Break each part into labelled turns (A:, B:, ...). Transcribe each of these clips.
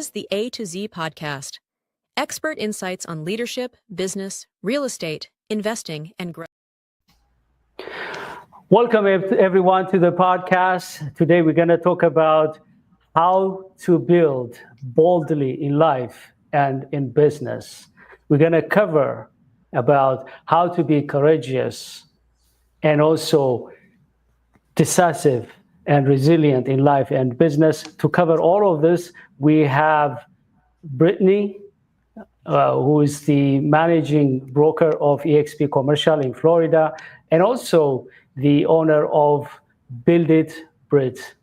A: is the A to Z podcast. Expert insights on leadership, business, real estate, investing, and growth.
B: Welcome everyone to the podcast. Today we're going to talk about how to build boldly in life and in business. We're going to cover about how to be courageous and also decisive and resilient in life and business. To cover all of this, we have Britney, who is the managing broker of eXp Commercial in Florida, and also the owner of Build It, Brit.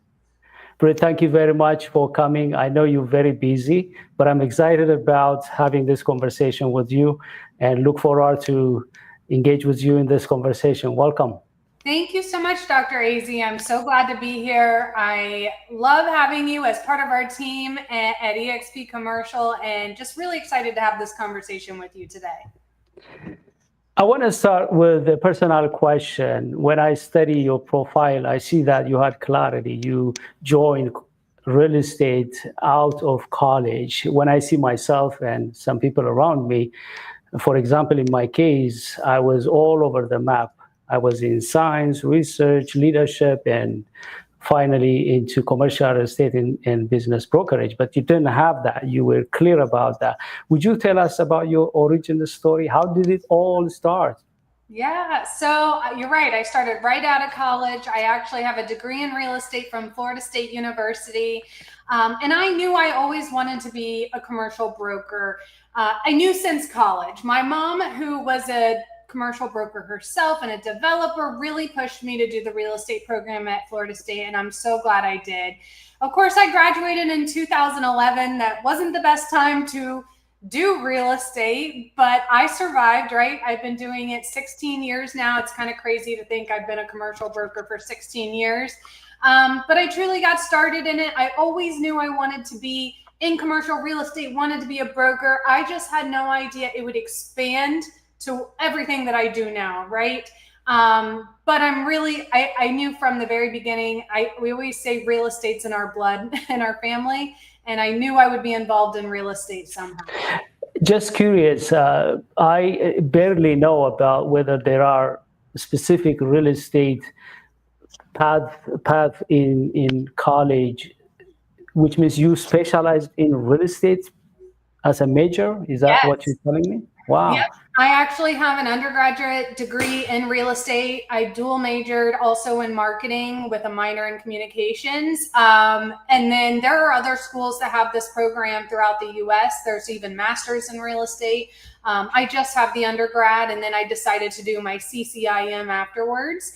B: Brit, thank you very much for coming. I know you're very busy, but I'm excited about having this conversation with you and look forward to engage with you in this conversation. Welcome.
C: Thank you so much, Dr. Azy. I'm so glad to be here. I love having you as part of our team at eXp Commercial, and just really excited to have this conversation with you today.
B: I want to start with a personal question. When I study your profile, I see that you had clarity. You joined real estate out of college. When I see myself and some people around me, for example, in my case, I was all over the map. I was in science, research, leadership, and finally into commercial real estate and business brokerage. But you didn't have that. You were clear about that. Would you tell us about your origin story? How did it all start?
C: Yeah, so you're right. I started right out of college. I actually have a degree in real estate from Florida State University. And I knew I always wanted to be a commercial broker. I knew since college. My mom, who was a commercial broker herself and a developer, really pushed me to do the real estate program at Florida State, and I'm so glad I did. Of course, I graduated in 2011. That wasn't the best time to do real estate, but I survived, right? I've been doing it 16 years now. It's kind of crazy to think I've been a commercial broker for 16 years. But I truly got started in it. I always knew I wanted to be in commercial real estate, wanted to be a broker. I just had no idea it would expand to everything that I do now, right? But I'm really, I knew from the very beginning, we always say real estate's in our blood and our family, and I knew I would be involved in real estate somehow.
B: Just curious, I barely know about whether there are specific real estate path in college, which means you specialized in real estate as a major? Is that
C: Yes.
B: what you're telling me? Wow.
C: Yep. I actually have an undergraduate degree in real estate. I dual majored also in marketing with a minor in communications. And then there are other schools that have this program throughout the US. There's even masters in real estate. I just have the undergrad, and then I decided to do my CCIM afterwards.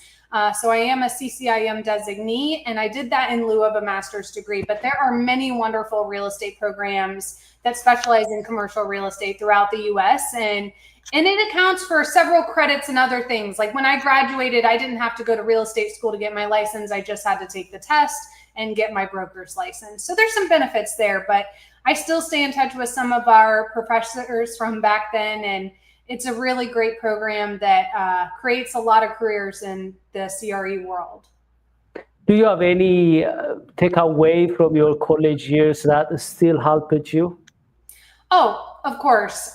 C: So I am a CCIM designee, and I did that in lieu of a master's degree. But there are many wonderful real estate programs that specialize in commercial real estate throughout the US. And it accounts for several credits and other things. Like when I graduated, I didn't have to go to real estate school to get my license. I just had to take the test and get my broker's license. So there's some benefits there, but I still stay in touch with some of our professors from back then. And it's a really great program that creates a lot of careers in the CRE world.
B: Do you have any takeaway from your college years that still helped you?
C: Oh, of course.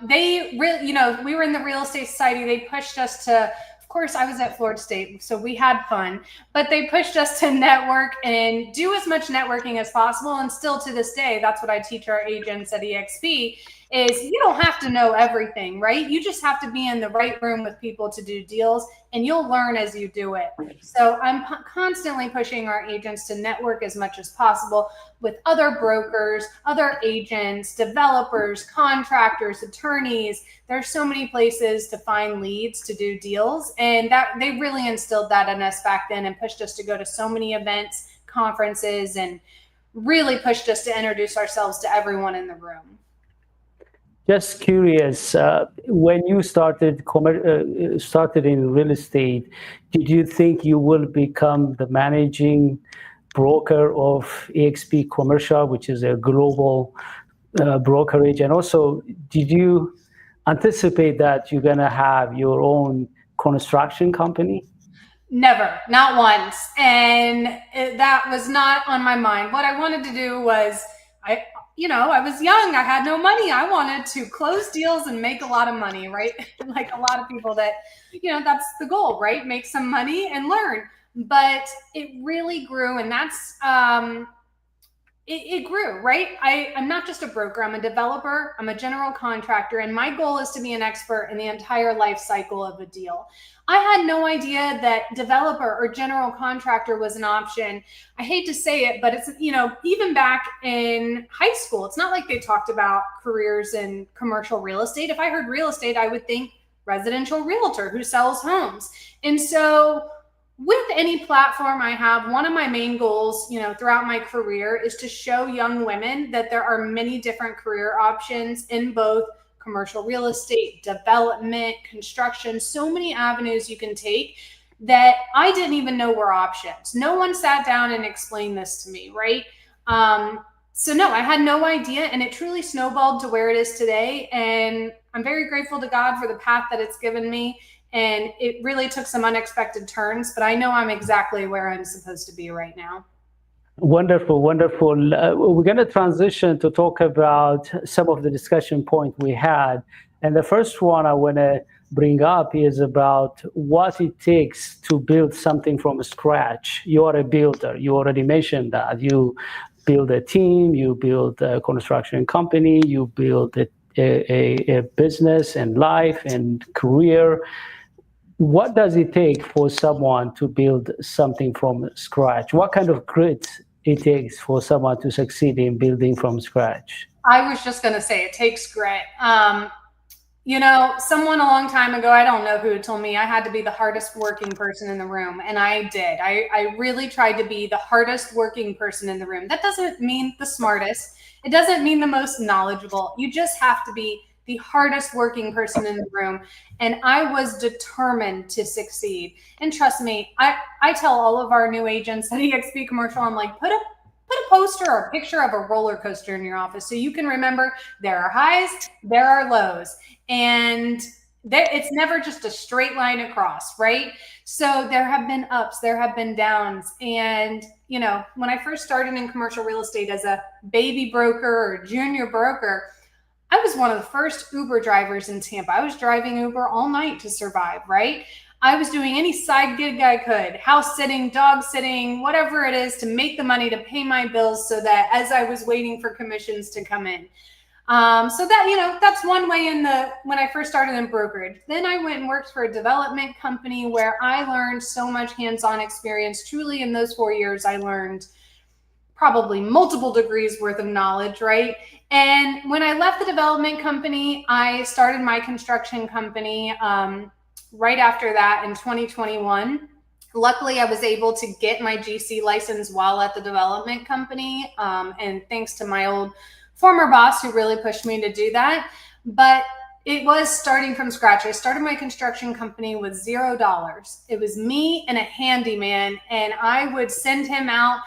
C: They really, we were in the real estate society. They pushed us to, of course, I was at Florida State, so we had fun, but they pushed us to network and do as much networking as possible. And still to this day, that's what I teach our agents at eXp is you don't have to know everything, right? You just have to be in the right room with people to do deals, and you'll learn as you do it. So I'm constantly pushing our agents to network as much as possible with other brokers, other agents, developers, contractors, attorneys. There's so many places to find leads to do deals, and that they really instilled that in us back then and pushed us to go to so many events, conferences, and really pushed us to introduce ourselves to everyone in the room.
B: Just curious, when you started in real estate, did you think you will become the managing broker of eXp Commercial, which is a global brokerage? And also, did you anticipate that you're going to have your own construction company?
C: Never, not once. And that was not on my mind. What I wanted to do was, I was young. I had no money. I wanted to close deals and make a lot of money, right? Like a lot of people that, that's the goal, right? Make some money and learn. But it really grew. And that's, it grew, right? I'm not just a broker. I'm a developer. I'm a general contractor. And my goal is to be an expert in the entire life cycle of a deal. I had no idea that developer or general contractor was an option. I hate to say it, but it's, even back in high school, it's not like they talked about careers in commercial real estate. If I heard real estate, I would think residential realtor who sells homes. And so with any platform I have, one of my main goals, throughout my career is to show young women that there are many different career options in both commercial real estate, development, construction, so many avenues you can take that I didn't even know were options. No one sat down and explained this to me, right? So no, I had no idea, and it truly snowballed to where it is today. And I'm very grateful to God for the path that it's given me. And it really took some unexpected turns, but I know I'm exactly where I'm supposed to be right now.
B: Wonderful, wonderful. We're going to transition to talk about some of the discussion points we had. And the first one I want to bring up is about what it takes to build something from scratch. You are a builder. You already mentioned that. You build a team, you build a construction company, you build a business and life and career. What does it take for someone to build something from scratch? What kind of grit it takes for someone to succeed in building from scratch?
C: I was just going to say it takes grit. Someone a long time ago, I don't know who, told me I had to be the hardest working person in the room. And I did. I really tried to be the hardest working person in the room. That doesn't mean the smartest. It doesn't mean the most knowledgeable. You just have to be the hardest working person in the room. And I was determined to succeed. And trust me, I tell all of our new agents at eXp Commercial, I'm like, put a poster or a picture of a roller coaster in your office so you can remember there are highs, there are lows. And it's never just a straight line across, right? So there have been ups, there have been downs. And, when I first started in commercial real estate as a baby broker or junior broker, I was one of the first Uber drivers in Tampa. I was driving Uber all night to survive, right? I was doing any side gig I could, house sitting, dog sitting, whatever it is to make the money to pay my bills so that as I was waiting for commissions to come in. So that, that's one way when I first started in brokerage. Then I went and worked for a development company where I learned so much hands-on experience. Truly in those 4 years, I learned probably multiple degrees worth of knowledge, right? And when I left the development company, I started my construction company right after that in 2021. Luckily, I was able to get my GC license while at the development company. And thanks to my old former boss who really pushed me to do that. But it was starting from scratch. I started my construction company with $0. It was me and a handyman, and I would send him out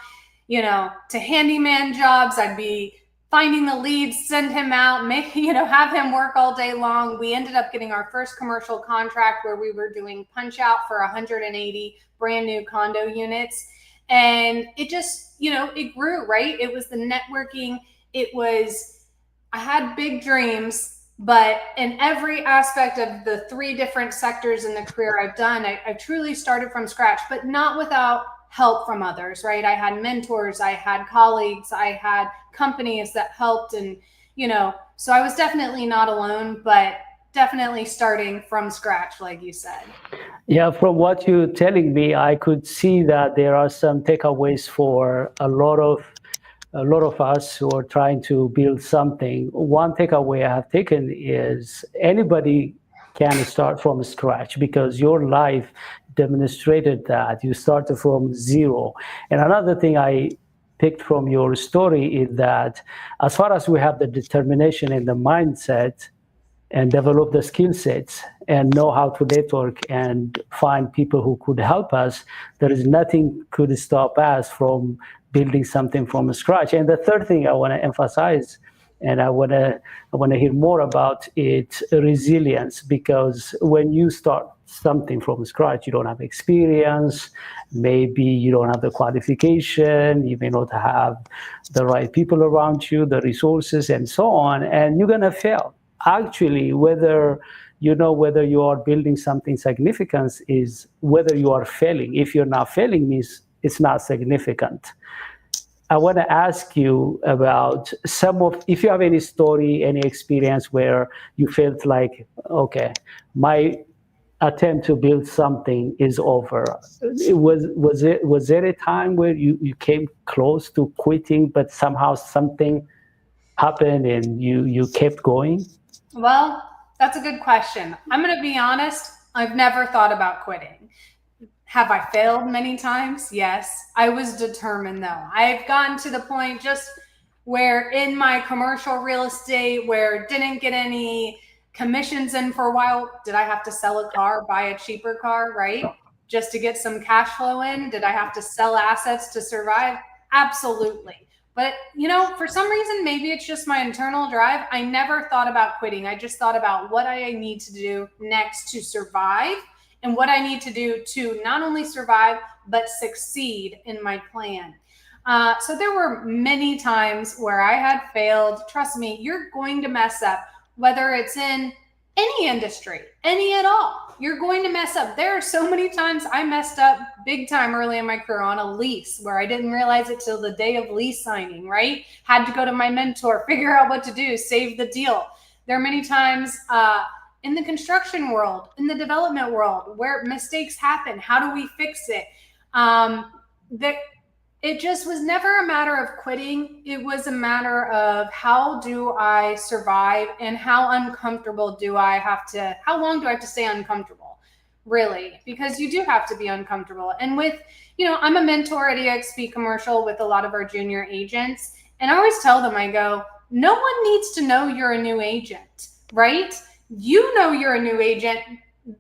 C: to handyman jobs. I'd be finding the leads, send him out, have him work all day long. We ended up getting our first commercial contract where we were doing punch out for 180 brand new condo units. And it just, it grew, right? It was the networking. I had big dreams, but in every aspect of the 3 different sectors in the career I've done, I truly started from scratch, but not without help from others, right? I had mentors, I had colleagues, I had companies that helped. And, so I was definitely not alone, but definitely starting from scratch, like you said.
B: Yeah, from what you're telling me, I could see that there are some takeaways for a lot of us who are trying to build something. One takeaway I have taken is anybody can start from scratch because your life demonstrated that you started from zero. And another thing I picked from your story is that as far as we have the determination and the mindset and develop the skill sets and know how to network and find people who could help us, there is nothing could stop us from building something from scratch. And the third thing I want to emphasize, and I want to hear more about it, resilience, because when you start something from scratch. You don't have experience, maybe you don't have the qualification, you may not have the right people around you, the resources, and so on, and you're going to fail. Actually, whether you are building something significant is whether you are failing. If you're not failing, means it's not significant. I want to ask you about if you have any story, any experience where you felt like, okay, my attempt to build something is over. Was there a time where you came close to quitting, but somehow something happened and you kept going?
C: Well, that's a good question. I'm going to be honest. I've never thought about quitting. Have I failed many times? Yes. I was determined though. I've gotten to the point just where in my commercial real estate, where didn't get any commissions in for a while, did I have to sell a car, buy a cheaper car, right? Just to get some cash flow in? Did I have to sell assets to survive? Absolutely. But, for some reason, maybe it's just my internal drive. I never thought about quitting. I just thought about what I need to do next to survive and what I need to do to not only survive, but succeed in my plan. So there were many times where I had failed. Trust me, you're going to mess up, whether it's in any industry, any at all. You're going to mess up. There are so many times I messed up big time early in my career on a lease where I didn't realize it till the day of lease signing, right? Had to go to my mentor, figure out what to do, save the deal. There are many times in the construction world, in the development world, where mistakes happen. How do we fix it? It just was never a matter of quitting. It was a matter of how do I survive and how uncomfortable how long do I have to stay uncomfortable, really? Because you do have to be uncomfortable. And with, I'm a mentor at eXp Commercial with a lot of our junior agents. And I always tell them, I go, no one needs to know you're a new agent, right? You know you're a new agent.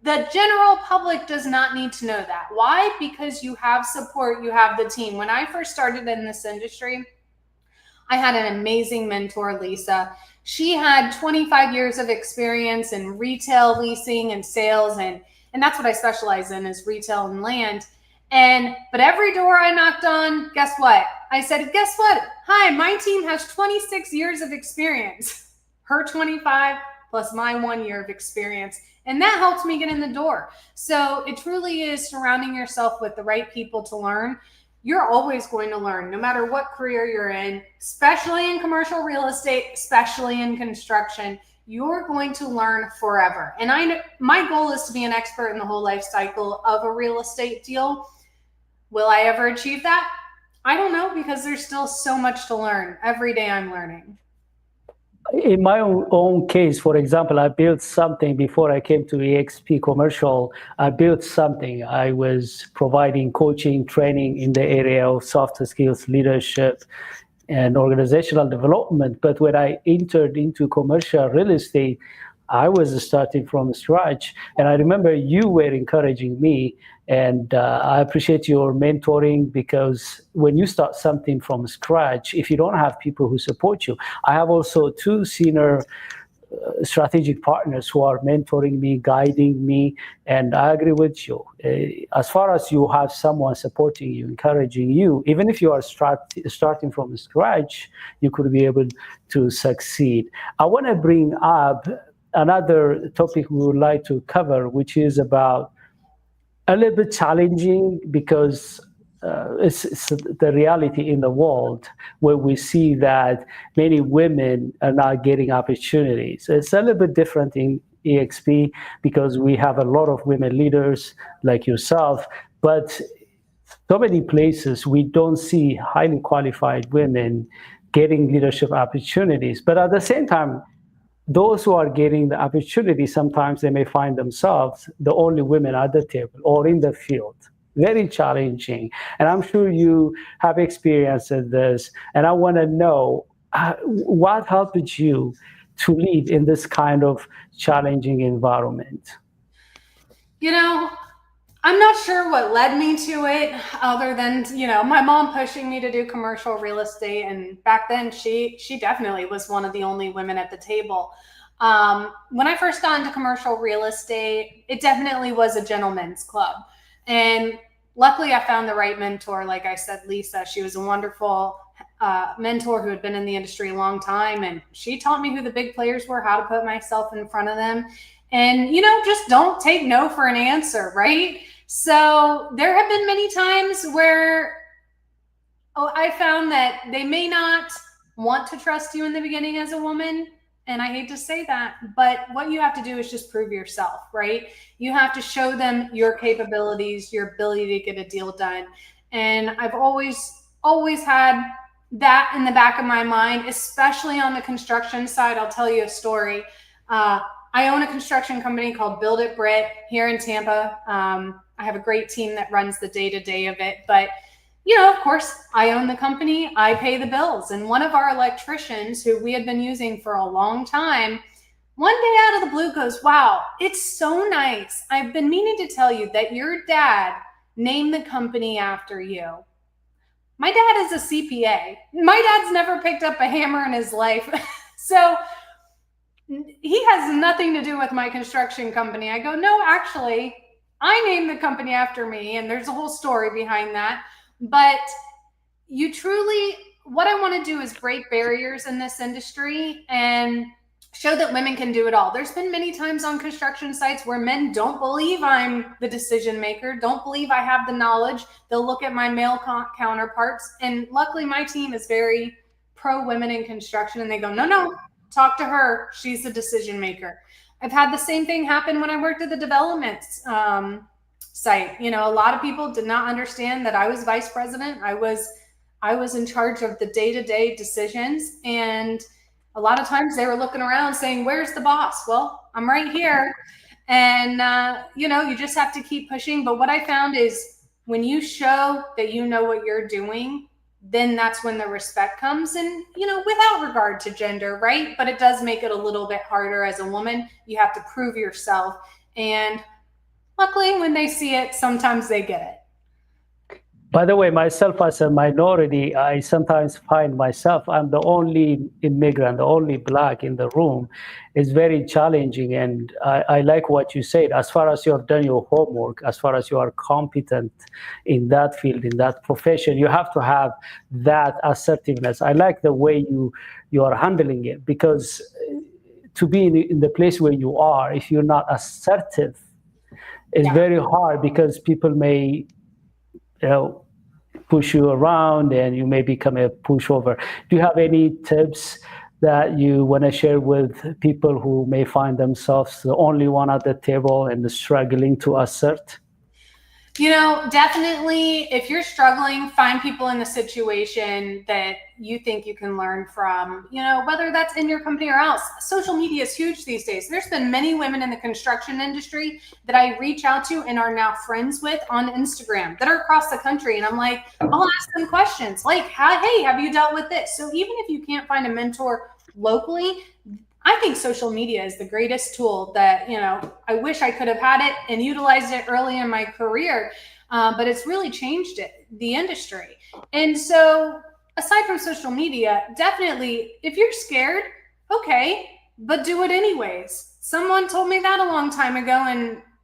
C: The general public does not need to know that. Why? Because you have support, you have the team. When I first started in this industry, I had an amazing mentor, Lisa. She had 25 years of experience in retail leasing and sales, and that's what I specialize in, is retail and land. But every door I knocked on, guess what? I said, guess what? Hi, my team has 26 years of experience. Her 25 plus my 1 year of experience. And that helps me get in the door. So it truly is surrounding yourself with the right people to learn. You're always going to learn, no matter what career you're in, especially in commercial real estate, especially in construction. You're going to learn forever. And my goal is to be an expert in the whole life cycle of a real estate deal. Will I ever achieve that? I don't know, because there's still so much to learn. Every day I'm learning.
B: In my own case, for example, I built something before I came to eXp Commercial. I built something. I was providing coaching, training in the area of soft skills, leadership, and organizational development. But when I entered into commercial real estate, I was starting from scratch. And I remember you were encouraging me, and I appreciate your mentoring, because when you start something from scratch, if you don't have people who support you, I have also 2 senior strategic partners who are mentoring me, guiding me, and I agree with you. As far as you have someone supporting you, encouraging you, even if you are starting from scratch, you could be able to succeed. I want to bring up another topic we would like to cover, which is about a little bit challenging, because it's the reality in the world where we see that many women are not getting opportunities. It's a little bit different in eXp because we have a lot of women leaders like yourself, but so many places we don't see highly qualified women getting leadership opportunities. But at the same time, those who are getting the opportunity, sometimes they may find themselves the only women at the table or in the field. Very challenging. And I'm sure you have experienced this. And I want to know what helped you to lead in this kind of challenging environment.
C: I'm not sure what led me to it, other than, my mom pushing me to do commercial real estate. And back then she definitely was one of the only women at the table. When I first got into commercial real estate, it definitely was a gentleman's club. And luckily I found the right mentor. Like I said, Lisa, she was a wonderful mentor who had been in the industry a long time. And she taught me who the big players were, how to put myself in front of them. And, just don't take no for an answer, right? So there have been many times where I found that they may not want to trust you in the beginning as a woman. And I hate to say that, but what you have to do is just prove yourself, right? You have to show them your capabilities, your ability to get a deal done. And I've always had that in the back of my mind, especially on the construction side. I'll tell you a story. I own a construction company called Build It Brit here in Tampa. I have a great team that runs the day-to-day of it, but of course, I own the company, I pay the bills. And one of our electricians who we had been using for a long time, one day out of the blue goes, wow, it's so nice. I've been meaning to tell you that your dad named the company after you. My dad is a CPA. My dad's never picked up a hammer in his life. So he has nothing to do with my construction company. I go, no, actually, I named the company after me. And there's a whole story behind that. But what I want to do is break barriers in this industry and show that women can do it all. There's been many times on construction sites where men don't believe I'm the decision maker, don't believe I have the knowledge. They'll look at my male counterparts. And luckily my team is very pro women in construction. And they go, no, talk to her. She's the decision maker. I've had the same thing happen when I worked at the development site. A lot of people did not understand that I was vice president. I was in charge of the day-to-day decisions. And a lot of times they were looking around saying, where's the boss? Well, I'm right here. And, you just have to keep pushing. But what I found is when you show that you know what you're doing, then that's when the respect comes. And, without regard to gender, right? But it does make it a little bit harder as a woman. You have to prove yourself. And luckily, when they see it, sometimes they get it.
B: By the way, myself as a minority, I sometimes find myself, I'm the only immigrant, the only Black in the room. It's very challenging. And I like what you said, as far as you have done your homework, as far as you are competent in that field, in that profession, you have to have that assertiveness. I like the way you are handling it, because to be in the place where you are, if you're not assertive, it's very hard, because people may push you around and you may become a pushover. Do you have any tips that you want to share with people who may find themselves the only one at the table and struggling to assert?
C: Definitely, if you're struggling, find people in the situation that you think you can learn from, whether that's in your company or else. Social media is huge these days. There's been many women in the construction industry that I reach out to and are now friends with on Instagram that are across the country. And I'm like, I'll ask them questions like, hey, have you dealt with this? So even if you can't find a mentor locally, I think social media is the greatest tool that, I wish I could have had it and utilized it early in my career, but it's really changed the industry. And so aside from social media, definitely, if you're scared, okay, but do it anyways. Someone told me that a long time ago,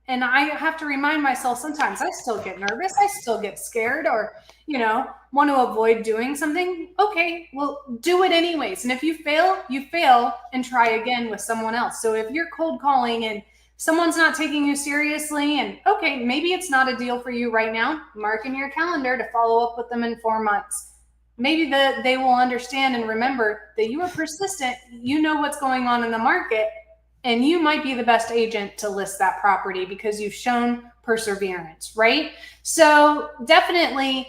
C: and I have to remind myself sometimes I still get nervous. I still get scared or, want to avoid doing something. Okay, well, do it anyways. And if you fail and try again with someone else. So if you're cold calling and someone's not taking you seriously and okay, maybe it's not a deal for you right now, mark in your calendar to follow up with them in 4 months. Maybe they will understand and remember that you are persistent. You know what's going on in the market. And you might be the best agent to list that property because you've shown perseverance, right? So definitely,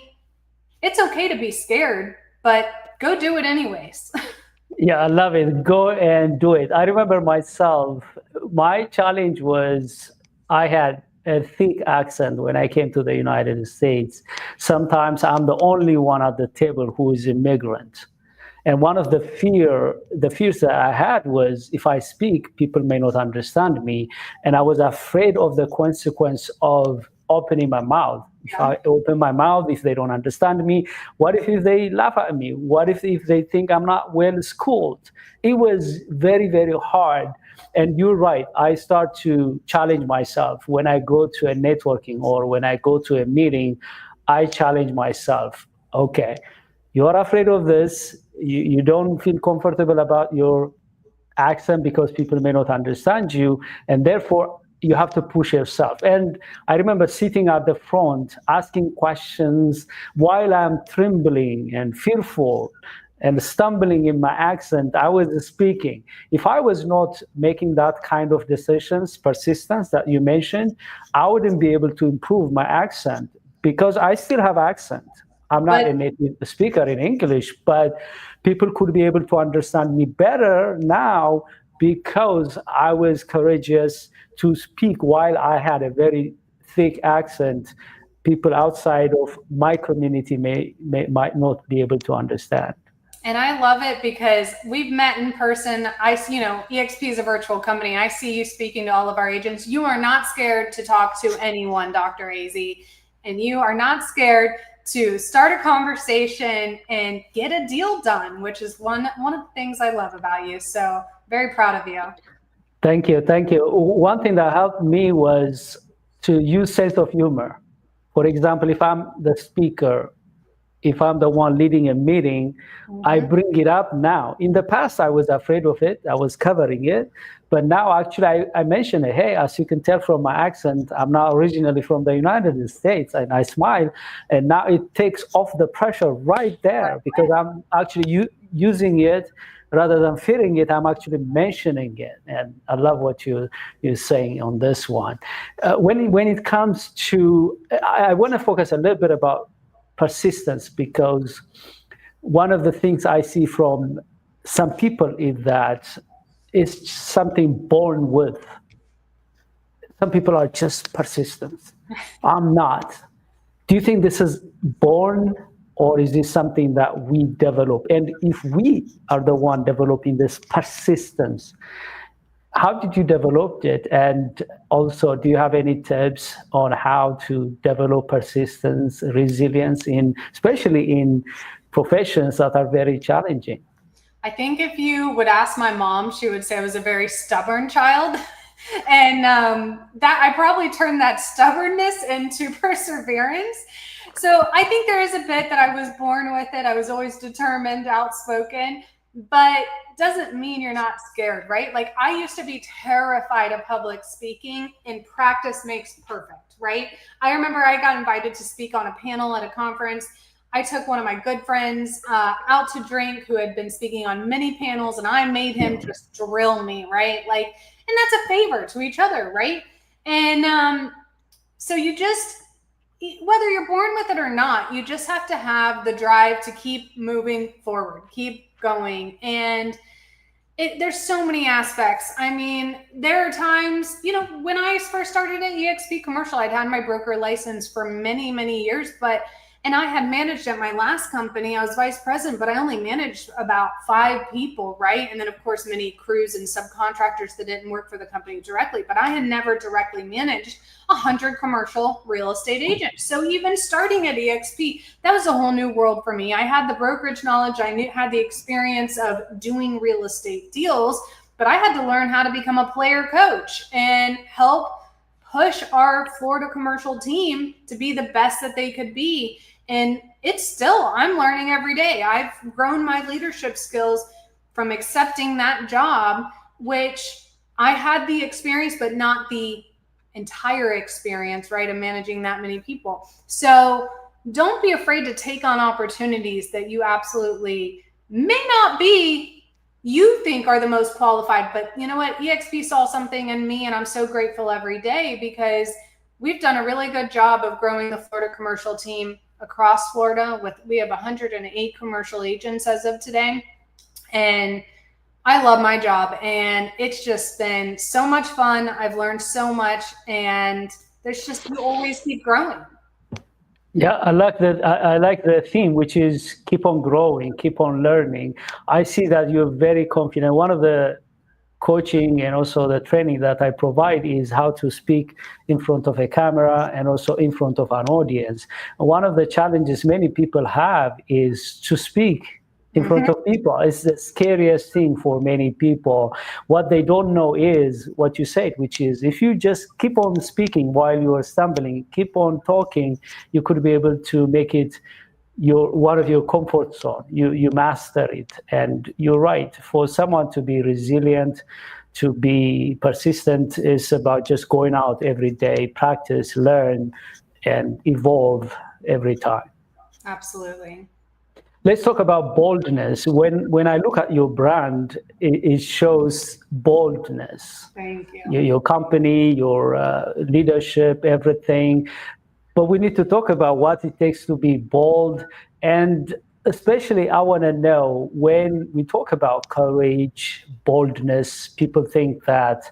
C: it's okay to be scared, but go do it anyways.
B: Yeah, I love it. Go and do it. I remember myself, my challenge was I had a thick accent when I came to the United States. Sometimes I'm the only one at the table who is immigrant. And one of the fears that I had was if I speak, people may not understand me. And I was afraid of the consequence of opening my mouth. If I open my mouth, if they don't understand me, what if they laugh at me? What if they think I'm not well schooled? It was very, very hard. And you're right. I start to challenge myself when I go to a networking or when I go to a meeting. I challenge myself. Okay, you're afraid of this. You don't feel comfortable about your accent because people may not understand you, and therefore you have to push yourself. And I remember sitting at the front asking questions while I'm trembling and fearful and stumbling in my accent. I was speaking. If I was not making that kind of decisions, persistence that you mentioned, I wouldn't be able to improve my accent because I still have accent. I'm not a native speaker in English, but people could be able to understand me better now because I was courageous to speak while I had a very thick accent. People outside of my community might not be able to understand.
C: And I love it because we've met in person. EXP is a virtual company. I see you speaking to all of our agents. You are not scared to talk to anyone, Dr. Az, and you are not scared to start a conversation and get a deal done, which is one of the things I love about you. So very proud of you.
B: Thank you. Thank you. One thing that helped me was to use sense of humor. For example, if I'm the speaker, if I'm the one leading a meeting, I bring it up now. In the past, I was afraid of it. I was covering it. But now, actually, I mention it. Hey, as you can tell from my accent, I'm not originally from the United States. And I smile. And now it takes off the pressure right there because I'm actually using it rather than fearing it. I'm actually mentioning it. And I love what you're saying on this one. When it comes to, I want to focus a little bit about persistence, because one of the things I see from some people is that it's something born with. Some people are just persistent. I'm not. Do you think this is born, or is this something that we develop? And if we are the one developing this persistence, how did you develop it? And also, do you have any tips on how to develop persistence, resilience, especially in professions that are very challenging?
C: I think if you would ask my mom, she would say I was a very stubborn child. And that I probably turned that stubbornness into perseverance. So I think there is a bit that I was born with it. I was always determined, outspoken, but doesn't mean you're not scared, right? Like I used to be terrified of public speaking, and practice makes perfect, right? I remember I got invited to speak on a panel at a conference. I took one of my good friends out to drink who had been speaking on many panels, and I made him just drill me, right? Like, and that's a favor to each other, right? And so you just, whether you're born with it or not, you just have to have the drive to keep moving forward, keep going. And there's so many aspects. I mean, there are times, when I first started at EXP Commercial, I'd had my broker license for many, many years, and I had managed at my last company. I was vice president, but I only managed about 5 people, right? And then, of course, many crews and subcontractors that didn't work for the company directly. But I had never directly managed 100 commercial real estate agents. So even starting at EXP, that was a whole new world for me. I had the brokerage knowledge. I had the experience of doing real estate deals, but I had to learn how to become a player coach and help push our Florida commercial team to be the best that they could be. And I'm learning every day. I've grown my leadership skills from accepting that job, which I had the experience, but not the entire experience, right, of managing that many people. So don't be afraid to take on opportunities that you absolutely may not be, you think are the most qualified, but you know what? EXP saw something in me, and I'm so grateful every day because we've done a really good job of growing the Florida commercial team across Florida. We have 108 commercial agents as of today. And I love my job, and it's just been so much fun. I've learned so much, and you always keep growing.
B: Yeah, I like the theme, which is keep on growing, keep on learning. I see that you're very confident. One of the coaching and also the training that I provide is how to speak in front of a camera and also in front of an audience. One of the challenges many people have is to speak in front of people. It's the scariest thing for many people. What they don't know is what you said, which is if you just keep on speaking while you are stumbling, keep on talking, you could be able to make it one of your comfort zone. You master it. And you're right, for someone to be resilient, to be persistent, is about just going out every day, practice, learn, and evolve every time.
C: Absolutely.
B: Let's talk about boldness. When I look at your brand, it shows boldness.
C: Thank you.
B: Your company, your leadership, everything. But we need to talk about what it takes to be bold. And especially, I want to know, when we talk about courage, boldness, people think that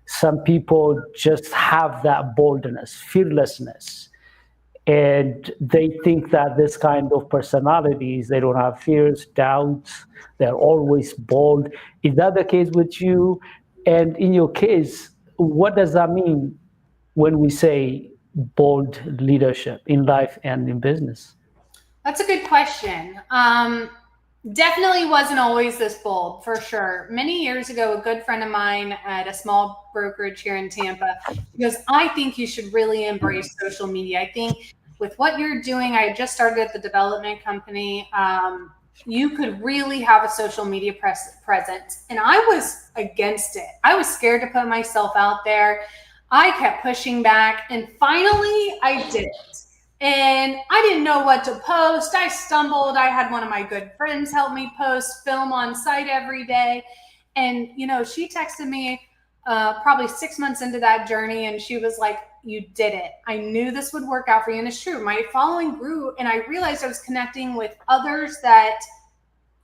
B: some people just have that boldness, fearlessness. And they think that this kind of personalities, they don't have fears, doubts, they're always bold. Is that the case with you? And in your case, what does that mean when we say bold leadership in life and in business?
C: That's a good question. Definitely wasn't always this bold, for sure. Many years ago, a good friend of mine at a small brokerage here in Tampa, he goes, I think you should really embrace social media. I think with what you're doing, I just started at the development company, you could really have a social media presence. And I was against it. I was scared to put myself out there. I kept pushing back, and finally I did it. And I didn't know what to post. I stumbled. I had one of my good friends help me post, film on site every day. And, she texted me probably 6 months into that journey, and she was like, you did it. I knew this would work out for you. And it's true. My following grew, and I realized I was connecting with others that,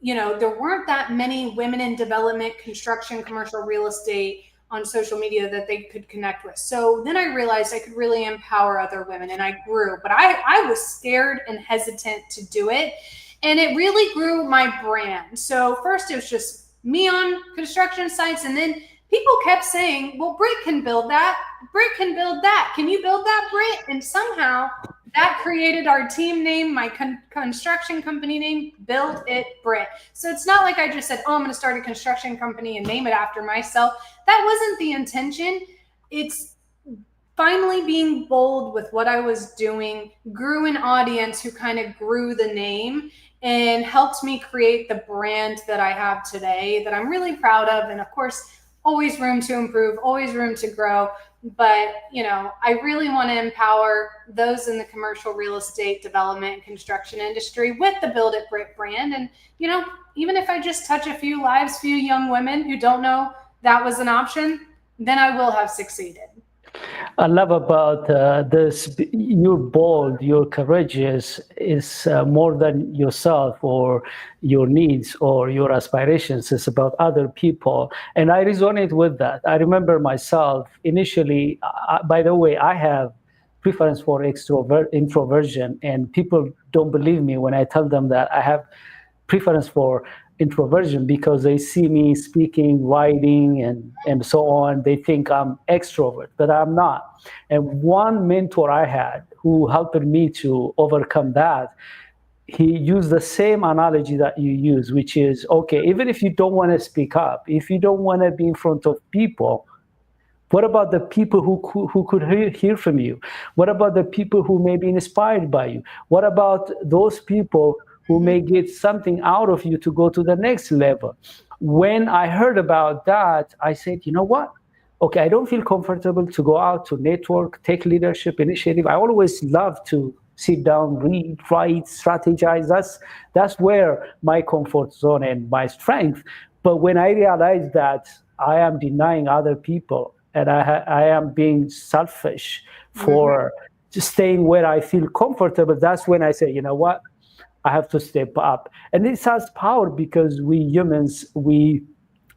C: there weren't that many women in development, construction, commercial real estate on social media that they could connect with. So then I realized I could really empower other women, and I grew, but I was scared and hesitant to do it. And it really grew my brand. So first it was just me on construction sites, and then people kept saying, well, Britt can build that. Britt can build that. Can you build that, Britt? And somehow that created our team name, my construction company name, Build It Britt. So it's not like I just said, I'm going to start a construction company and name it after myself. That wasn't the intention. It's finally being bold with what I was doing, grew an audience who kind of grew the name and helped me create the brand that I have today that I'm really proud of. And of course, always room to improve, always room to grow. But, I really want to empower those in the commercial real estate development and construction industry with the Build It Britt brand. And, even if I just touch a few lives, few young women who don't know that was an option, then I will have succeeded.
B: I love about this, you're bold, you're courageous, is more than yourself or your needs or your aspirations. It's about other people. And I resonate with that. I remember myself initially, by the way, I have preference for introversion, and people don't believe me when I tell them that I have preference for introversion because they see me speaking, writing, and so on. They think I'm extrovert, but I'm not. And one mentor I had who helped me to overcome that, he used the same analogy that you use, which is, okay, even if you don't want to speak up, if you don't want to be in front of people, what about the people who could hear from you? What about the people who may be inspired by you? What about those people who may get something out of you to go to the next level? When I heard about that, I said, you know what? Okay, I don't feel comfortable to go out to network, take leadership initiative. I always love to sit down, read, write, strategize. That's where my comfort zone and my strength. But when I realized that I am denying other people and I am being selfish for just staying where I feel comfortable, that's when I say, you know what? I have to step up. And this has power because we humans, we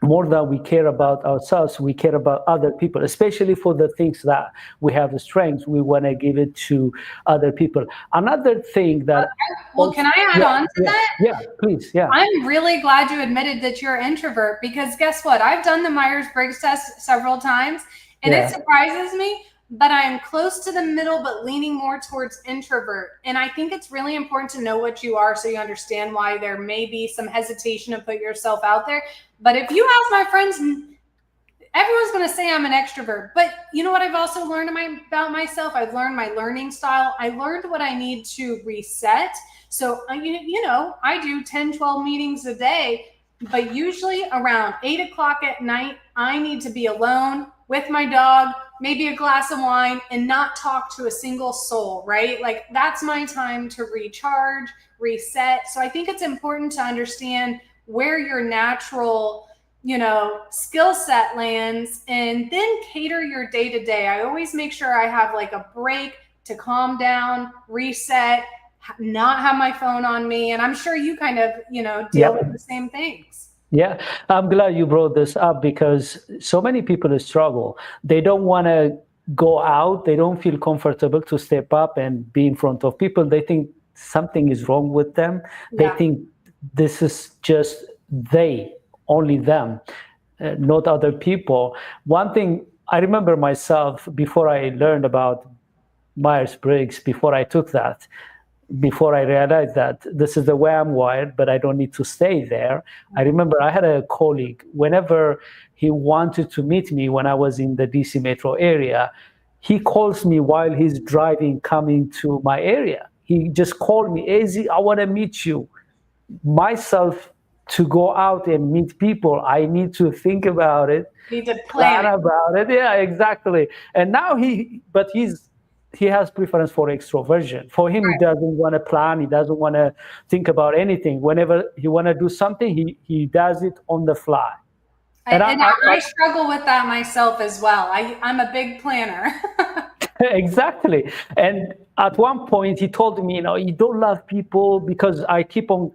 B: more than we care about ourselves, we care about other people, especially for the things that we have the strengths. We want to give it to other people. Another thing that...
C: Well, can I add on to that?
B: Yeah, please. Yeah.
C: I'm really glad you admitted that you're an introvert, because guess what? I've done the Myers-Briggs test several times, and it surprises me, but I'm close to the middle, but leaning more towards introvert. And I think it's really important to know what you are, so you understand why there may be some hesitation to put yourself out there. But if you ask my friends, everyone's going to say I'm an extrovert. But you know what I've also learned about myself? I've learned my learning style. I learned what I need to reset. So, you know, I do 10, 12 meetings a day, but usually around 8 o'clock at night, I need to be alone with my dog, maybe a glass of wine, and not talk to a single soul, right? Like, that's my time to recharge, reset. So I think it's important to understand where your natural, you know, skill set lands, and then cater your day to day. I always make sure I have like a break to calm down, reset, not have my phone on me. And I'm sure you kind of, you know, deal with the same things.
B: Yeah, I'm glad you brought this up, because so many people struggle. They don't want to go out. They don't feel comfortable to step up and be in front of people. They think something is wrong with them. They think this is just only them, not other people. One thing I remember myself, before I learned about Myers-Briggs, before I took that, before I realized that this is the way I'm wired, but I don't need to stay there. I remember I had a colleague, whenever he wanted to meet me when I was in the DC metro area, he calls me while he's driving, coming to my area. He just called me, AZ, I want to meet you. Myself, to go out and meet people, I need to think about it,
C: need to plan
B: about it. Yeah, exactly. And now he has preference for extroversion. For him, he doesn't want to plan. He doesn't want to think about anything. Whenever he want to do something, he does it on the fly.
C: And I struggle with that myself as well. I'm a big planner.
B: Exactly. And at one point, he told me, you know, you don't love people, because I keep on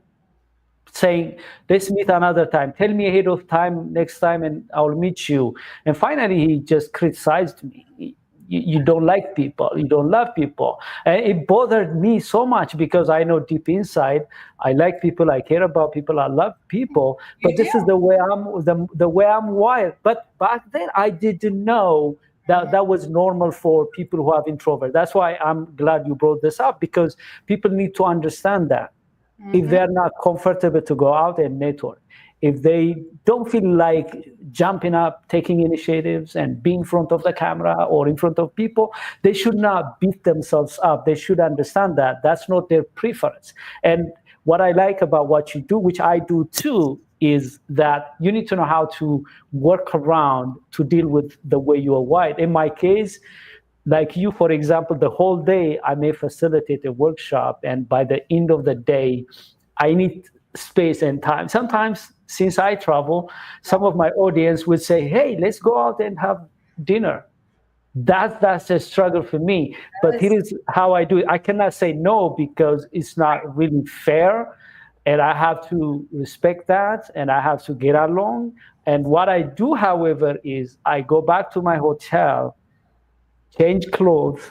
B: saying, let's meet another time. Tell me ahead of time, next time, and I'll meet you. And finally, he just criticized me. You don't like people. You don't love people. And it bothered me so much, because I know deep inside, I like people. I care about people. I love people. But this is the way I'm wired. But back then, I didn't know that was normal for people who have introvert. That's why I'm glad you brought this up, because people need to understand that. If they're not comfortable to go out and network, if they don't feel like jumping up, taking initiatives, and being in front of the camera or in front of people, they should not beat themselves up. They should understand that that's not their preference. And what I like about what you do, which I do too, is that you need to know how to work around to deal with the way you are wired. In my case, like you, for example, the whole day I may facilitate a workshop, and by the end of the day, I need space and time. Sometimes, since I travel, some of my audience would say, hey, let's go out and have dinner. That's a struggle for me. But here is how I do it. I cannot say no, because it's not really fair. And I have to respect that, and I have to get along. And what I do, however, is I go back to my hotel, change clothes,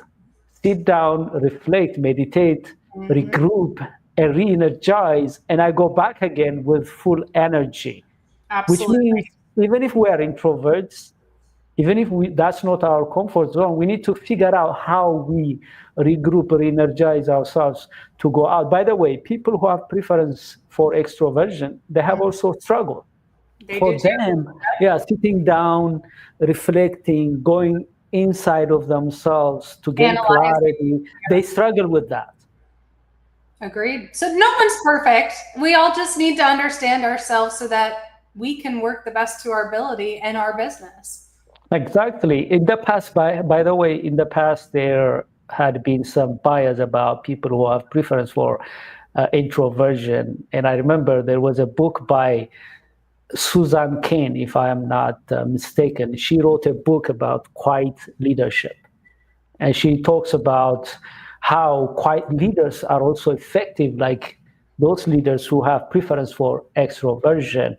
B: sit down, reflect, meditate, regroup, and re-energize, and I go back again with full energy.
C: Absolutely.
B: Which means, even if we are introverts, even if that's not our comfort zone, we need to figure out how we regroup, re-energize ourselves to go out. By the way, people who have preference for extroversion, they have also struggled. For them, sitting down, reflecting, going inside of themselves to gain clarity, they struggle with that.
C: Agreed. So no one's perfect. We all just need to understand ourselves so that we can work the best to our ability in our business.
B: Exactly. In the past, by the way, in the past, there had been some bias about people who have preference for introversion. And I remember there was a book by Susan Cain, if I am not mistaken. She wrote a book about quiet leadership. And she talks about how quiet leaders are also effective, like those leaders who have preference for extroversion.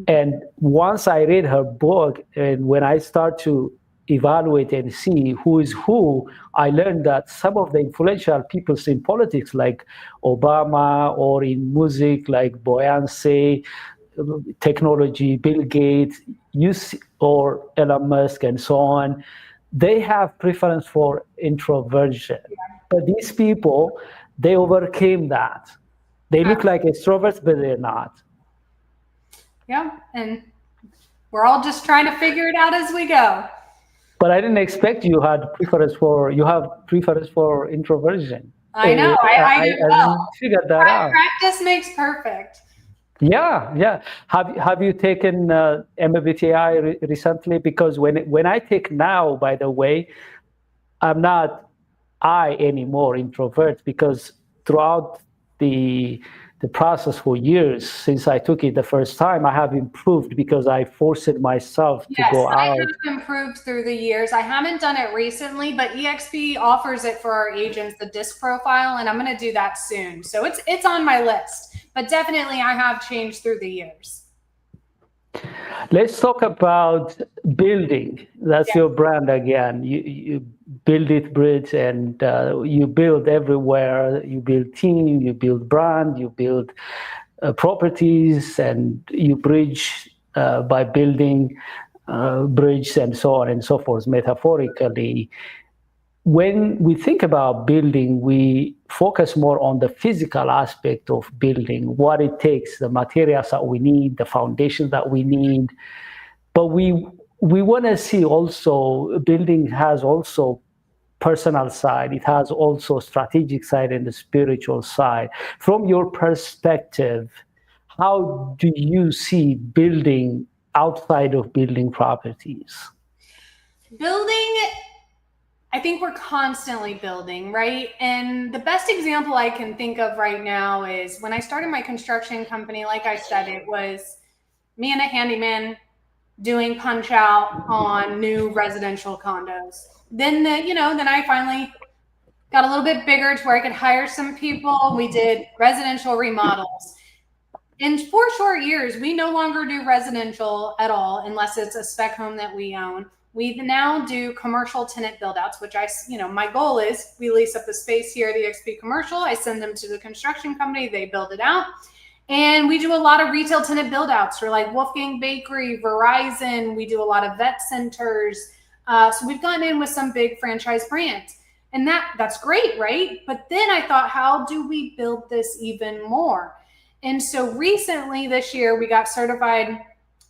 B: And once I read her book, and when I start to evaluate and see who is who, I learned that some of the influential people in politics, like Obama, or in music, like Beyonce, technology, Bill Gates, or Elon Musk, and so on, they have preference for introversion. But these people, they overcame that. They look like extroverts, but they're not.
C: Yeah, and we're all just trying to figure it out as we go.
B: But I didn't expect you have preference for introversion.
C: I know, I did well.
B: I figured that out.
C: Practice makes perfect.
B: Yeah. Have you taken MBTI recently? Because when I take now, by the way, I'm not I anymore introvert, because throughout the process for years since I took it the first time, I have improved because I forced myself to go out.
C: I have improved through the years. I haven't done it recently, but EXP offers it for our agents, the DISC profile, and I'm going to do that soon. So it's on my list, but definitely I have changed through the years.
B: Let's talk about building. That's your brand again. You build it, bridge, and you build everywhere. You build team, you build brand, you build properties, and you bridge by building bridge, and so on and so forth, metaphorically. When we think about building, we focus more on the physical aspect of building, what it takes, the materials that we need, the foundation that we need. But we want to see also building has also personal side. It has also strategic side and the spiritual side. From your perspective, how do you see building outside of building properties?
C: Building, I think we're constantly building, right? And the best example I can think of right now is when I started my construction company, like I said, it was me and a handyman doing punch out on new residential condos. Then I finally got a little bit bigger to where I could hire some people. We did residential remodels. In 4 short years, we no longer do residential at all unless it's a spec home that we own. We now do commercial tenant build outs, which my goal is we lease up the space here at EXP Commercial. I send them to the construction company. They build it out. And we do a lot of retail tenant build outs for like Wolfgang Bakery, Verizon. We do a lot of vet centers. So we've gotten in with some big franchise brands, and that's great, right? But then I thought, how do we build this even more? And so recently this year, we got certified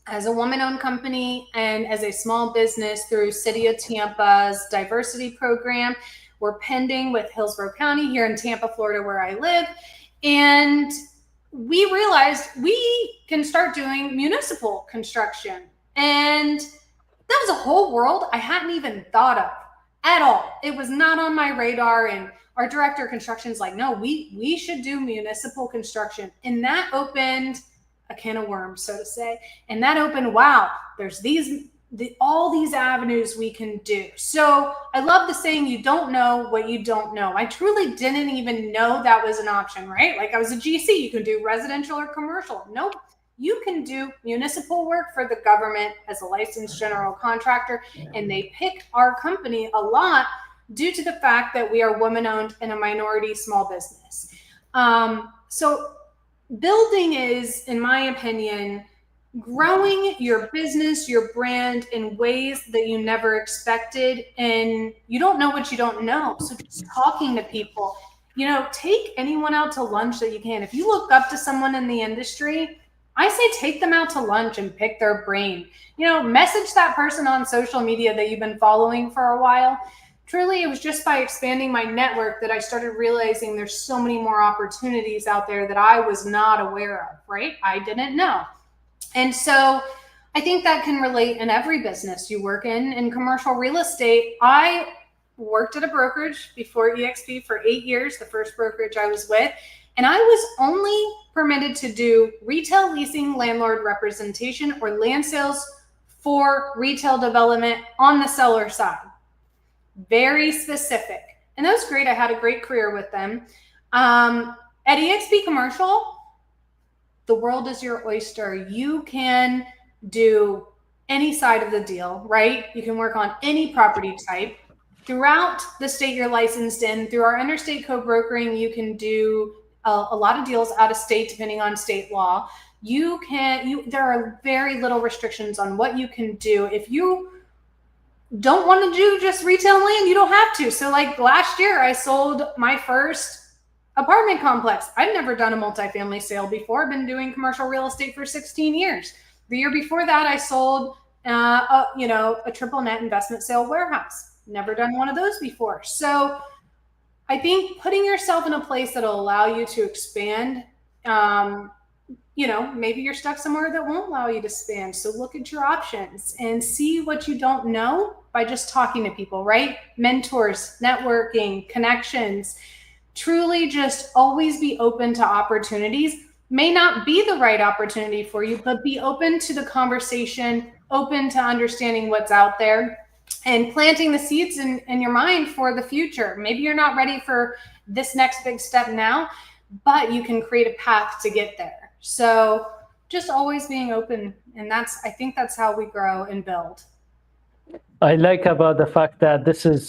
C: as a woman-owned company and as a small business through City of Tampa's diversity program. We're pending with Hillsborough County here in Tampa, Florida, where I live. And we realized we can start doing municipal construction. And that was a whole world I hadn't even thought of at all. It was not on my radar. And our director of construction is like, no, we should do municipal construction. And that opened a can of worms, so to say. And that opened, wow, there's all these avenues we can do. So I love the saying, you don't know what you don't know. I truly didn't even know that was an option, right? Like I was a GC, you can do residential or commercial. Nope. You can do municipal work for the government as a licensed general contractor. And they pick our company a lot due to the fact that we are woman-owned and a minority small business. So building is, in my opinion, growing your business, your brand in ways that you never expected. And you don't know what you don't know. So just talking to people, take anyone out to lunch that you can. If you look up to someone in the industry, I say take them out to lunch and pick their brain. Message that person on social media that you've been following for a while. Truly, it was just by expanding my network that I started realizing there's so many more opportunities out there that I was not aware of, right? I didn't know. And so I think that can relate in every business you work in commercial real estate. I worked at a brokerage before EXP for 8 years, the first brokerage I was with, and I was only permitted to do retail leasing, landlord representation, or land sales for retail development on the seller side. Very specific. And that was great. I had a great career with them. At EXP Commercial, the world is your oyster. You can do any side of the deal, right? You can work on any property type. Throughout the state you're licensed in, through our interstate co-brokering, you can do a lot of deals out of state, depending on state law. There are very little restrictions on what you can do. If you don't want to do just retail land, you don't have to. So like last year, I sold my first apartment complex. I'd never done a multifamily sale before. I've been doing commercial real estate for 16 years. The year before that, I sold a triple net investment sale warehouse. Never done one of those before. So I think putting yourself in a place that'll allow you to expand, maybe you're stuck somewhere that won't allow you to expand. So look at your options and see what you don't know by just talking to people, right? Mentors, networking, connections. Truly just always be open to opportunities. May not be the right opportunity for you, but be open to the conversation, open to understanding what's out there, and planting the seeds in your mind for the future. Maybe you're not ready for this next big step now, but you can create a path to get there. So just always being open. And I think that's how we grow and build.
B: I like about the fact that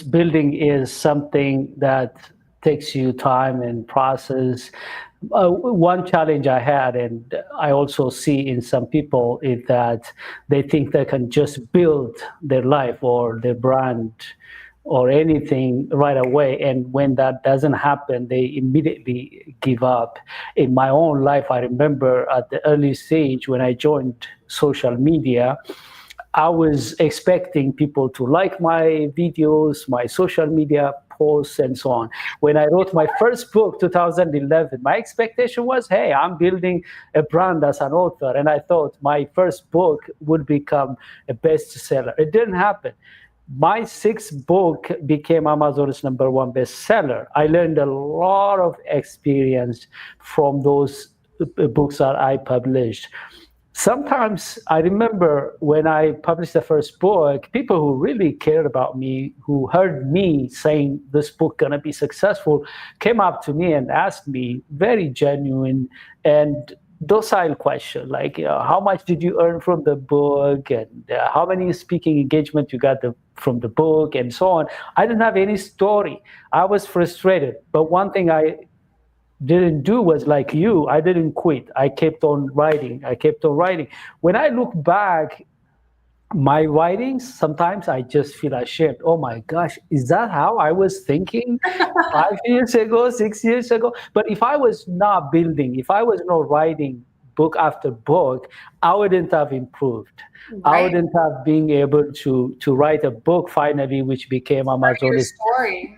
B: building is something that takes you time and process. One challenge I had, and I also see in some people, is that they think they can just build their life or their brand or anything right away. And when that doesn't happen, they immediately give up. In my own life, I remember at the early stage when I joined social media, I was expecting people to like my videos, my social media posts, and so on. When I wrote my first book, 2011, my expectation was, hey, I'm building a brand as an author. And I thought my first book would become a bestseller. It didn't happen. My sixth book became Amazon's #1 bestseller. I learned a lot of experience from those books that I published. Sometimes I remember when I published the first book, people who really cared about me, who heard me saying this book gonna be successful, came up to me and asked me very genuine and docile question, like, how much did you earn from the book, and how many speaking engagement you got from the book, and so on. I didn't have any story. I was frustrated, but one thing I didn't do was like you. I didn't quit. I kept on writing. When I look back, my writings, sometimes I just feel ashamed. Oh my gosh, is that how I was thinking 5 years ago, 6 years ago? But if I was not building, if I was not writing book after book, I wouldn't have improved. Right. I wouldn't have been able to write a book finally, which became Amazon's
C: story.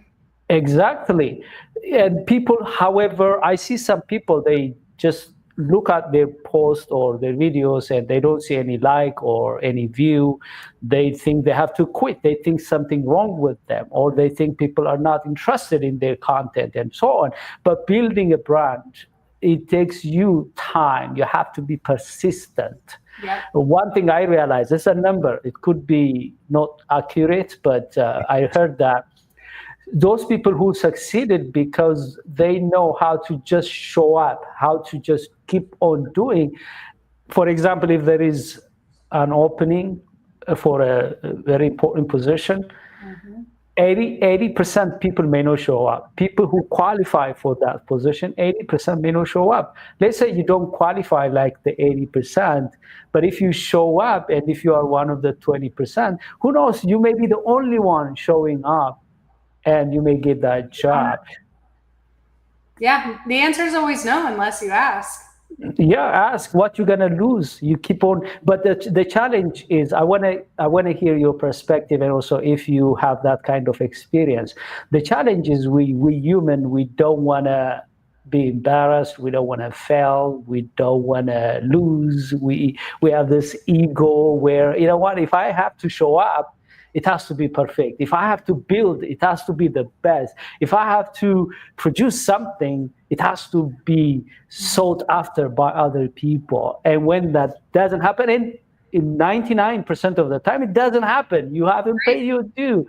B: Exactly. And people, however, I see some people, they just look at their post or their videos and they don't see any like or any view. They think they have to quit. They think something wrong with them, or they think people are not interested in their content and so on. But building a brand, it takes you time. You have to be persistent.
C: Yep.
B: One thing I realized, it's a number. It could be not accurate, but I heard that those people who succeeded because they know how to just show up, how to just keep on doing. For example, if there is an opening for a very important position, 80% people may not show up. People who qualify for that position, 80% may not show up. Let's say you don't qualify like the 80%, but if you show up and if you are one of the 20%, who knows, you may be the only one showing up and you may get that job.
C: Yeah, the answer is always no unless you ask.
B: Yeah, ask what you're gonna lose. You keep on, but the challenge is, I wanna hear your perspective, and also if you have that kind of experience. The challenge is we human, we don't wanna be embarrassed, we don't wanna fail, we don't wanna lose. We have this ego where, you know what, if I have to show up, it has to be perfect. If I have to build, it has to be the best. If I have to produce something, it has to be sought after by other people. And when that doesn't happen, and in 99% of the time, it doesn't happen. You haven't paid your due.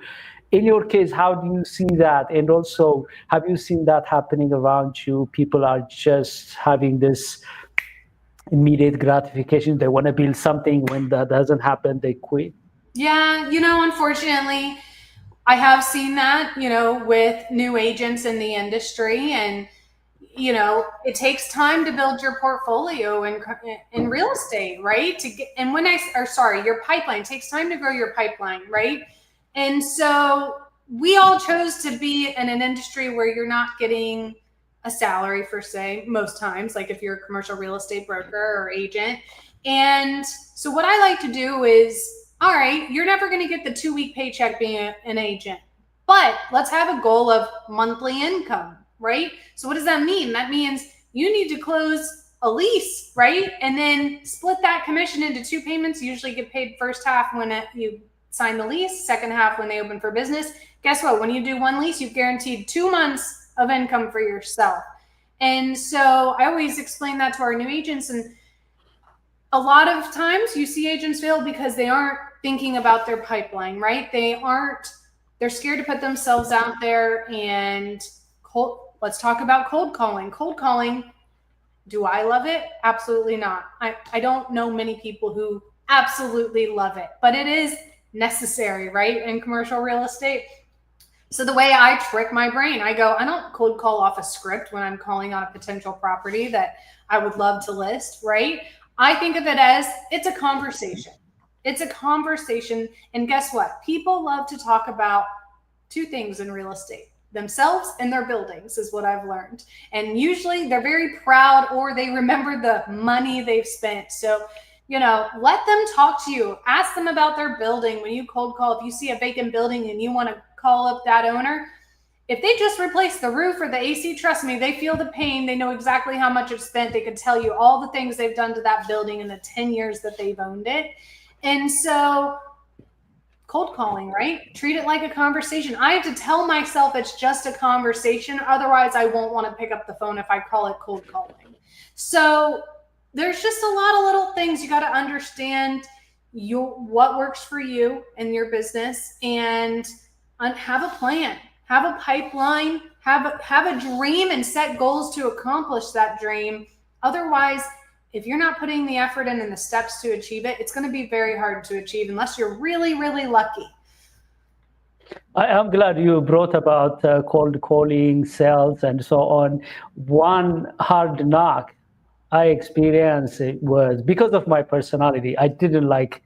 B: In your case, how do you see that? And also, have you seen that happening around you? People are just having this immediate gratification. They want to build something. When that doesn't happen, they quit.
C: Yeah, unfortunately, I have seen that, with new agents in the industry, and it takes time to build your portfolio in real estate, right? Your pipeline. It takes time to grow your pipeline, right? And so we all chose to be in an industry where you're not getting a salary per se, most times, like if you're a commercial real estate broker or agent. And so what I like to do is, all right, you're never going to get the 2-week paycheck being an agent, but let's have a goal of monthly income, right? So what does that mean? That means you need to close a lease, right? And then split that commission into 2 payments. You usually get paid first half when you sign the lease, second half when they open for business. Guess what? When you do 1 lease, you've guaranteed 2 months of income for yourself. And so I always explain that to our new agents. And a lot of times you see agents fail because they aren't thinking about their pipeline, right? They're scared to put themselves out there. And let's talk about cold calling. Cold calling, do I love it? Absolutely not. I don't know many people who absolutely love it, but it is necessary, right? In commercial real estate. So the way I trick my brain, I don't cold call off a script when I'm calling on a potential property that I would love to list, right? I think of it as it's a conversation. It's a conversation. And guess what? People love to talk about 2 things in real estate: themselves and their buildings, is what I've learned. And usually they're very proud, or they remember the money they've spent. So, let them talk to you. Ask them about their building. When you cold call, if you see a vacant building and you want to call up that owner, if they just replaced the roof or the AC, trust me, they feel the pain. They know exactly how much it's spent. They could tell you all the things they've done to that building in the 10 years that they've owned it. And so cold calling, right? Treat it like a conversation. I have to tell myself it's just a conversation. Otherwise, I won't want to pick up the phone if I call it cold calling. So there's just a lot of little things you got to understand what works for you and your business, and have a plan, have a pipeline, have a dream, and set goals to accomplish that dream. Otherwise, if you're not putting the effort in and the steps to achieve it, it's going to be very hard to achieve unless you're really, really lucky.
B: I am glad you brought about cold calling, sales, and so on. One hard knock I experienced was because of my personality. I didn't like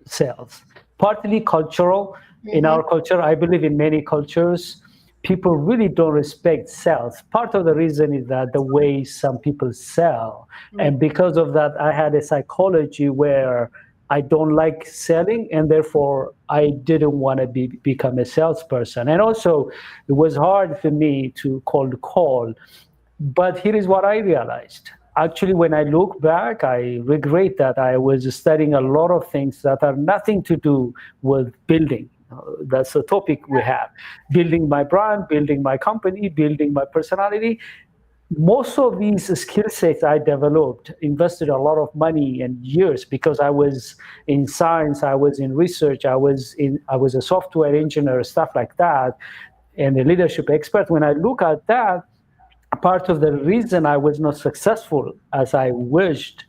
B: sales, partly cultural. In our culture, I believe in many cultures, people really don't respect sales. Part of the reason is that the way some people sell. And because of that, I had a psychology where I don't like selling, and therefore I didn't want to become a salesperson. And also, it was hard for me to cold call. But here is what I realized. Actually, when I look back, I regret that I was studying a lot of things that are nothing to do with building. That's the topic we have. Building my brand, building my company, building my personality. Most of these skill sets I developed, invested a lot of money and years, because I was in science, I was in research, I was a software engineer, stuff like that, and a leadership expert. When I look at that, part of the reason I was not successful as I wished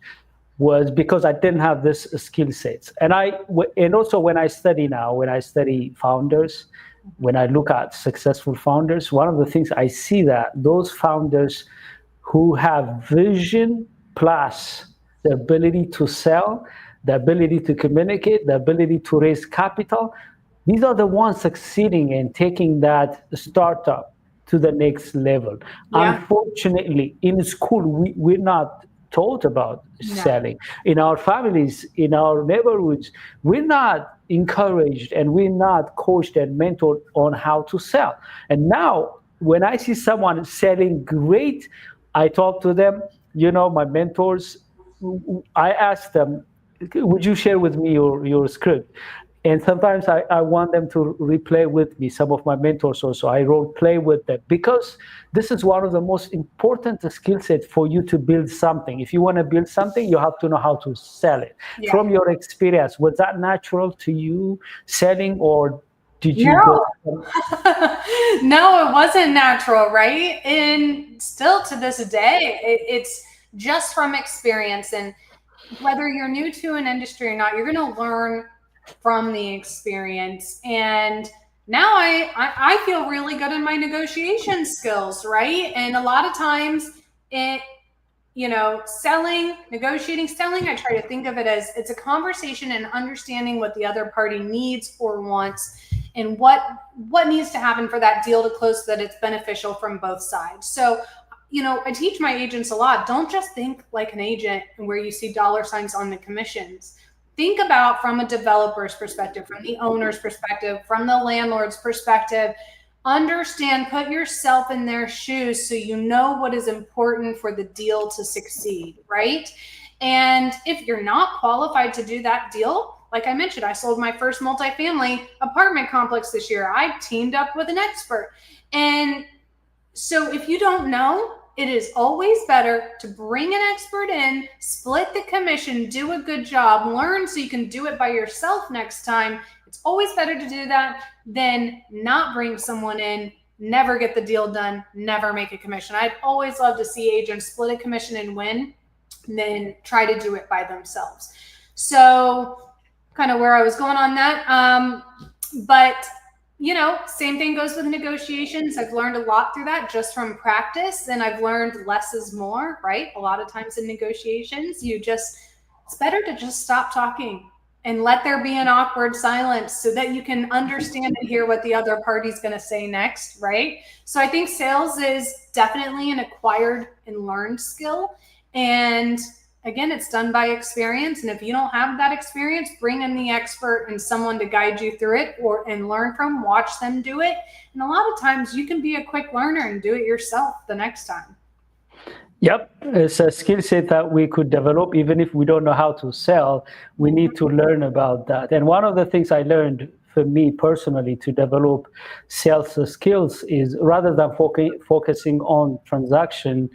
B: was because I didn't have this skill sets. And also when I study founders, when I look at successful founders, one of the things I see that those founders who have vision plus the ability to sell, the ability to communicate, the ability to raise capital, these are the ones succeeding in taking that startup to the next level. Yeah. Unfortunately, in school, we're not taught about selling. In our families, in our neighborhoods, we're not encouraged and we're not coached and mentored on how to sell. And now, when I see someone selling great, I talk to them. My mentors, I ask them, would you share with me your script? And sometimes I want them to replay with me. Some of my mentors also, I role play with them, because this is one of the most important skill sets for you to build something. If you want to build something, you have to know how to sell it. Yeah. From your experience, was that natural to you, selling, or Did you
C: No.
B: go?
C: No, it wasn't natural, right? And still to this day, it's just from experience. And whether you're new to an industry or not, you're going to learn from the experience. And now I feel really good in my negotiation skills, right? And a lot of times it, selling, I try to think of it as it's a conversation and understanding what the other party needs or wants and what needs to happen for that deal to close so that it's beneficial from both sides. So, I teach my agents a lot. Don't just think like an agent and where you see dollar signs on the commissions. Think about from a developer's perspective, from the owner's perspective, from the landlord's perspective. Understand, put yourself in their shoes so you know what is important for the deal to succeed, right? And if you're not qualified to do that deal, like I mentioned, I sold my first multifamily apartment complex this year. I teamed up with an expert. And so if you don't know, it is always better to bring an expert in, split the commission, do a good job, learn so you can do it by yourself next time. It's always better to do that than not bring someone in, never get the deal done, never make a commission. I'd always love to see agents split a commission and win, then try to do it by themselves. So kind of where I was going on that. But same thing goes with negotiations. I've learned a lot through that just from practice, and I've learned less is more, right? A lot of times in negotiations, it's better to just stop talking and let there be an awkward silence so that you can understand and hear what the other party's going to say next, right? So I think sales is definitely an acquired and learned skill. And again, it's done by experience. And if you don't have that experience, bring in the expert and someone to guide you through it and learn from, watch them do it. And a lot of times you can be a quick learner and do it yourself the next time.
B: Yep, it's a skill set that we could develop even if we don't know how to sell. We need to learn about that. And one of the things I learned for me personally to develop sales skills is rather than focusing on transaction,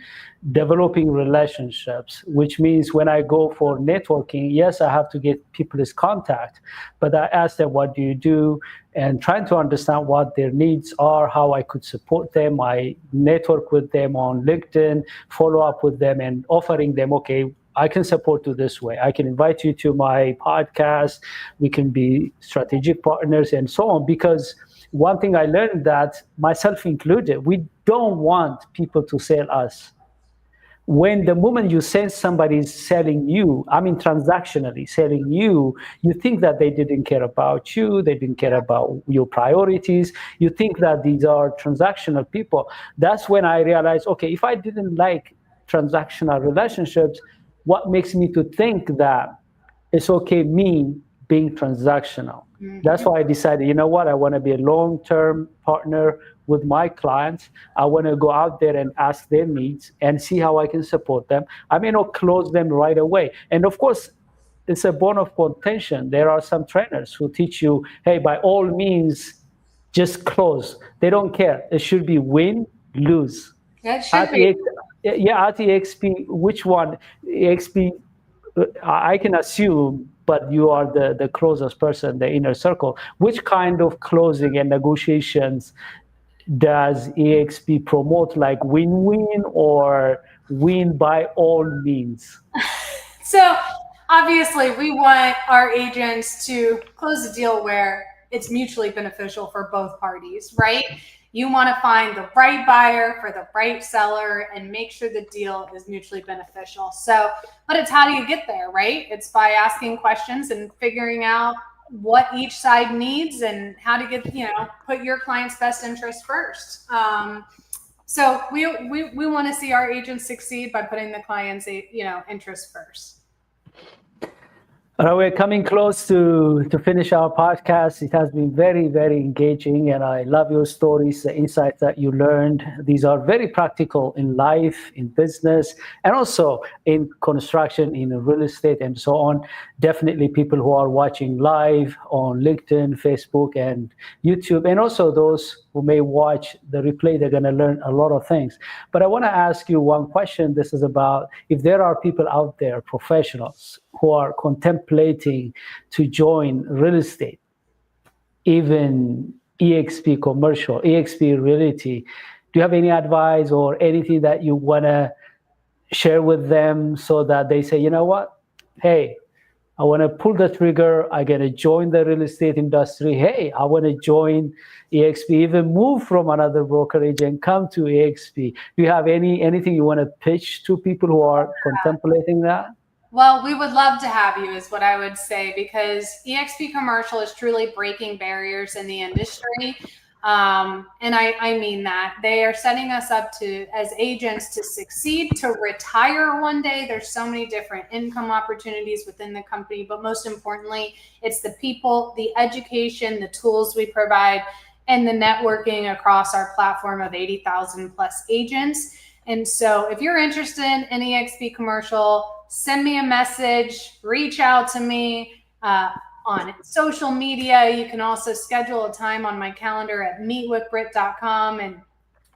B: developing relationships, which means when I go for networking, yes, I have to get people's contact, but I ask them, what do you do? And trying to understand what their needs are, how I could support them. I network with them on LinkedIn, follow up with them and offering them, okay, I can support you this way. I can invite you to my podcast. We can be strategic partners and so on. Because one thing I learned, that myself included, we don't want people to sell us. When the moment you sense somebody is selling you, I mean transactionally selling you, you think that they didn't care about you, they didn't care about your priorities, you think that these are transactional people. That's when I realized, okay, if I didn't like transactional relationships, what makes me to think that it's okay me being transactional? Mm-hmm. That's why I decided, you know what, I want to be a long-term partner with my clients. I want to go out there and ask their needs and see how I can support them. I may not close them right away. And of course, it's a bone of contention. There are some trainers who teach you, hey, by all means, just close. They don't care. It should be win, lose.
C: That should be.
B: Yeah, at EXP, which one? EXP, I can assume, but you are the closest person, the inner circle. Which kind of closing and negotiations does EXP promote, like win-win or win by all means?
C: So obviously we want our agents to close a deal where it's mutually beneficial for both parties, right? You want to find the right buyer for the right seller and make sure the deal is mutually beneficial. So, but it's how do you get there, right? It's by asking questions and figuring out what each side needs and how to get, put your client's best interest first. So we want to see our agents succeed by putting the client's, interest first.
B: We're coming close to finish our podcast. It has been very, very engaging, and I love your stories, the insights that you learned. These are very practical in life, in business, and also in construction, in real estate, and so on. Definitely people who are watching live on LinkedIn, Facebook, and YouTube, and also those who may watch the replay, they're going to learn a lot of things. But I want to ask you one question. This is about if there are people out there, professionals, who are contemplating to join real estate, even EXP commercial, EXP realty. Do you have any advice or anything that you want to share with them so that they say, you know what, hey, I want to pull the trigger, I got to join the real estate industry. Hey, I want to join EXP, even move from another brokerage and come to EXP. Do you have anything you want to pitch to people who are contemplating that?
C: Well, we would love to have you, is what I would say, because EXP Commercial is truly breaking barriers in the industry. And I mean that. They are setting us up as agents to succeed, to retire one day. There's so many different income opportunities within the company, but most importantly, it's the people, the education, the tools we provide, and the networking across our platform of 80,000 plus agents. And so if you're interested in EXP Commercial, send me a message, reach out to me on social media. You can also schedule a time on my calendar at meetwithbrit.com, and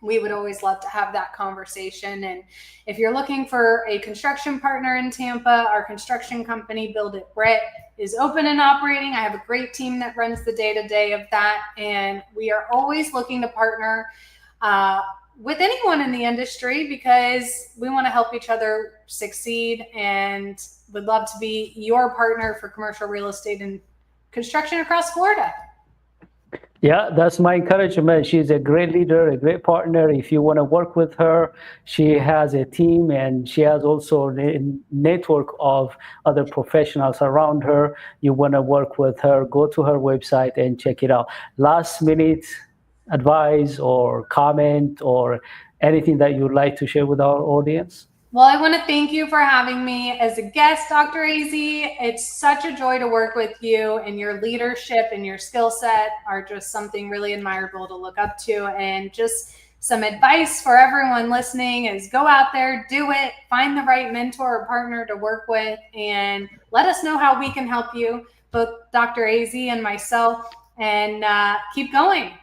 C: we would always love to have that conversation. And if you're looking for a construction partner in Tampa, our construction company, Build It Brit, is open and operating. I have a great team that runs the day-to-day of that, and we are always looking to partner with anyone in the industry because we want to help each other succeed, and would love to be your partner for commercial real estate and construction across Florida.
B: Yeah, that's my encouragement. She's a great leader, a great partner. If you want to work with her, she has a team, and she has also a network of other professionals around her. You want to work with her, go to her website and check it out. Last minute advice or comment or anything that you'd like to share with our audience?
C: Well, I want to thank you for having me as a guest, Dr. AZ. It's such a joy to work with you, and your leadership and your skill set are just something really admirable to look up to. And just some advice for everyone listening is go out there, do it, find the right mentor or partner to work with, and let us know how we can help you, both Dr. AZ and myself, and keep going.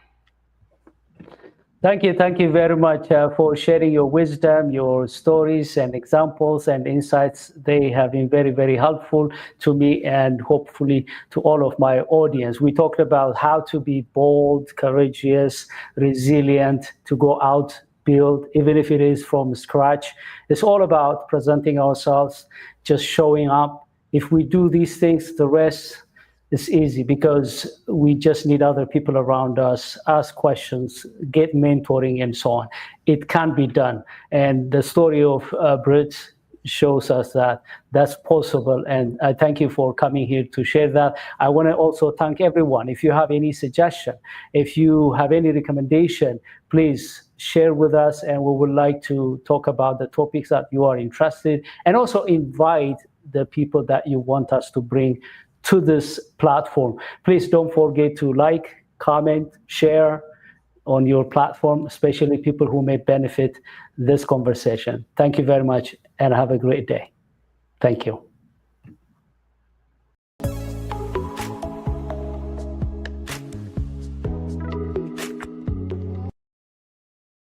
B: Thank you very much for sharing your wisdom, your stories and examples and insights. They have been very, very helpful to me and hopefully to all of my audience. We talked about how to be bold, courageous, resilient, to go out, build, even if it is from scratch. It's all about presenting ourselves, just showing up. If we do these things, the rest is easy, because we just need other people around us, ask questions, get mentoring, and so on. It can be done. And the story of Brit shows us that that's possible. And I thank you for coming here to share that. I want to also thank everyone. If you have any suggestion, if you have any recommendation, please share with us, and we would like to talk about the topics that you are interested, and also invite the people that you want us to bring to this platform. Please don't forget to like, comment, share on your platform, especially people who may benefit this conversation. Thank you very much, and have a great day. Thank you.